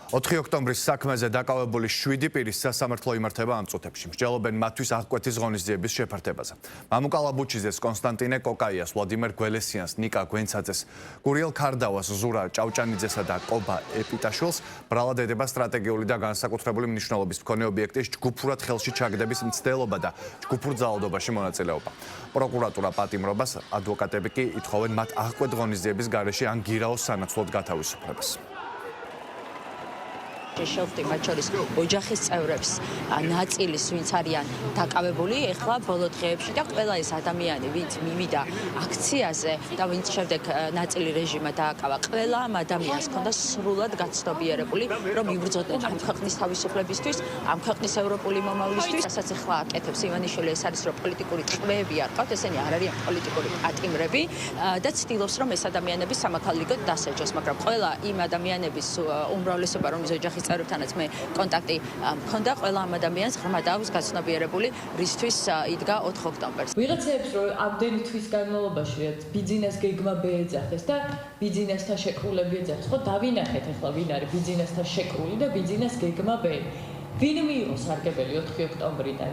4 ოქტომბრის საქმეზე დაკავებული 7 პირის სასამართლო იმართება ამ წუთებში. მსჯელობენ მათთვის აღკვეთის ღონისძიების შეფართებაზე. მამუკა ლაბუჩიძეს, კონსტანტინე კოკაიას, ვლადიმერ გველესიანს, ნიკა გვენცაძეს, გურიელ ქარდავას, ზურა ჭავჭანიძესა და კობა ეპიტაშვილს ბრალად ედება სტრატეგიული და განსაკუთრებული მნიშვნელობის მქონე ობიექტის ჯგუფურად ხელში ჩაგდების მცდელობა და ჯგუფურ ძალადობაში მონაწილეობა. პროკურატურა პატიმრობას, ადვოკატები კი ითხოვენ მათ აღკვეთ ღონისძიების გარეშე ან გირაოს სანაცვლოდ გათავისუფლებას. შეხვდი მათ შორის ოჯახის წევრებს ნაწილის ვინც არიან დაკავებული ეხლა ბოლო დღეებში და ყველა ეს ადამიანი ვინც მივიდა აქციაზე და ვინც შემდეგ ნაწილი რეჟიმა დააკავა ყველა ამ ადამიანს ჰქონდა სრულად გაცნობიერებული რომ იბრძოდნენ ამ ქვეყნის თავისუფლებისთვის ამ ქვეყნის ევროპული მომავლისთვის რასაც ეხლა აკეთებს ივანიშვილი ეს არის რომ პოლიტიკური ტყვეები არ ყავთ ესენი არ არიან პოლიტიკური პატიმრები და ცდილობს რომ ეს ადამიანები სამოქალაქოდ დასაჯოს მაგრამ ყველა იმ ადამიანების უმრავლესობა რომლის ოჯახის წევრებთანაც მე კონტაქტი მქონდა ყველა ამ ადამიანს ღრმად აქვს გაცნობიერებული რისთვის იდგა 4 ოქტომბერს. ვიღაცებს რომ ამდენი თვის განმავლობაში ბიძინას გეგმა ბეეძახეს და ბიძინასთან შეკრულები ეძახეს, ხო დავინახეთ ახლა ვინ არის ბიძინასთან შეკრული და ბიძინას გეგმა ბ. ვინ მიიღო სარგებელი 4 ოქტომბრიდან?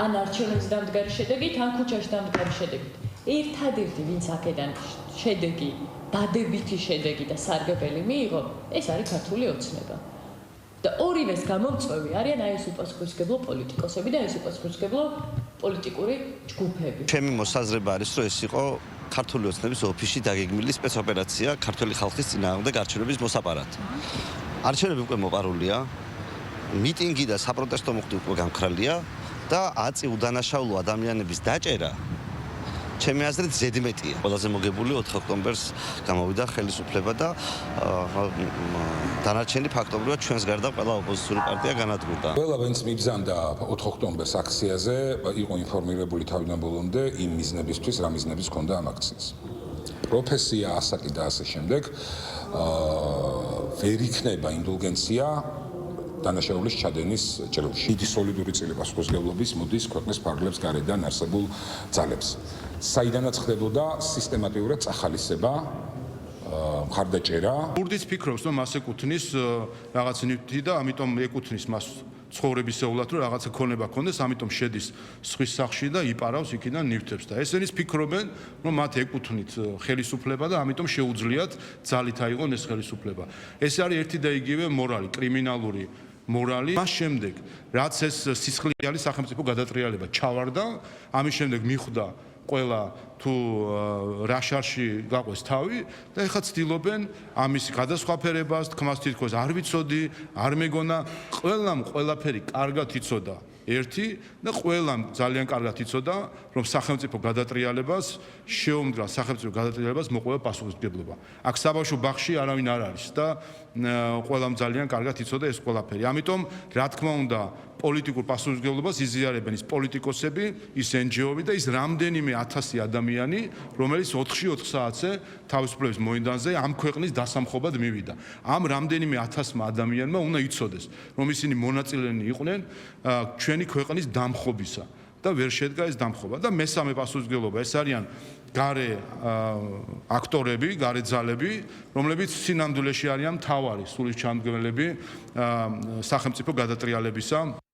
ან არჩევნების დამდგარი შედეგით, ან ქუჩაში დამდგარი შედეგით. ერთადერთი ვინც აქედან შედეგი, დადებითი შედეგი და სარგებელი მიიღო, ეს არის ქართული ოცნება. და ორივეს გამომწვევი არიან აი ეს უპასუხისმგებლო პოლიტიკოსები და ეს უპასუხისმგებლო პოლიტიკური ჯგუფები. ჩემი მოსაზრება არის, რომ ეს იყო ქართული ოცნების ოფისში დაგეგმილი სპეცოპერაცია ქართული ხალხის წინააღმდეგ არჩევნების მოსაპარად. არჩევნები უკვე მოპარულია, მიტინგი და საპროტესტო მუხტი უკვე გამქრალია და აწი უდანაშაულო ადამიანების დაჭერა ჩემი აზრით ზედმეტია. ყველაზე მოგებული 4 ოქტომბერს გამოვიდა ხელისუფლება და დანარჩენი ფაქტობრივად ჩვენს გარდა ყველა ოპოზიციური პარტია განადგურდა. ყველა ვინც მიბრძანდა 4 ოქტომბერს აქციაზე, იყო ინფორმირებული თავიდან ბოლომდე იმ მიზნებისთვის, რა მიზნებიც ჰქონდა ამ აქციას. პროფესია, ასაკი და ასე შემდეგ ვერ იქნება ინდულგენცია დანაშაულის ჩადენის ჭრილში. დიდი სოლიდური წილი პასუხისმგებლობის მოდის ქვეყნის ფარგლებს გარედან არსებულ ძალებს. საიდანაც ხდებოდა სისტემატიურად წახალისება, მხარდაჭერა. ბურდიც ფიქრობს, რომ მას ეკუთვნის რაღაც ნივთი და ამიტომ ეკუთვნის მას ცხოვრებისეულად, რომ რაღაცა ქონება ქონდეს, ამიტომ შედის სხვის სახლში და იპარავს იქიდან ნივთებს და ესენიც ფიქრობენ, რომ მათ ეკუთვნით ხელისუფლება და ამიტომ შეუძლიათ ძალით აიღონ ეს ხელისუფლება. ეს არის ერთი და იგივე მორალი, კრიმინალური მორალი. მას შემდეგ, რაც ეს სისხლიანი სახელმწიფო გადატრიალება ჩავარდა, ამის შემდეგ მიხვდა ყველა თუ რა შარში გაყვეს თავი და ეხლა ცდილობენ ამის გადასხვაფერებას, თქმას თითქოს არ ვიცოდი, არ მეგონა, ყველამ ყველაფერი კარგად იცოდა. ერთი და ყველამ ძალიან კარგად იცოდა, რომ სახელმწიფო გადატრიალებას შეუმდგრა სახელმწიფო გადატრიალებას მოყვება პასუხისმგებლობა. აქ საბავშვო ბაღში არავინ არ არის და ყველამ ძალიან კარგად იცოდა ეს ყველაფერი. ამიტომ რა თქმა უნდა პოლიტიკურ პასუხისმგებლობას იზიარებენ ის პოლიტიკოსები, ის NGO-ები და ის რამდენიმე 1000 ადამიანი, რომელიც 4 საათზე თავისუფლების მოედანზე ამ ქვეყნის დასამხობად მივიდა. ამ რამდენიმე 1000 ადამიანმა უნდა იცოდეს, რომ ისინი მონაწილენი იყვნენ ჩვენი ქვეყნის დამხობისა და ვერ შედგა ეს დამხობა და მესამე პასუხისმგებლობა ეს არიან გარე აქტორები, გარე ძალები, რომლებიც სინამდვილეში არიან მთავარი სულის ჩამდგმელები სახელმწიფო გადატრიალებისა.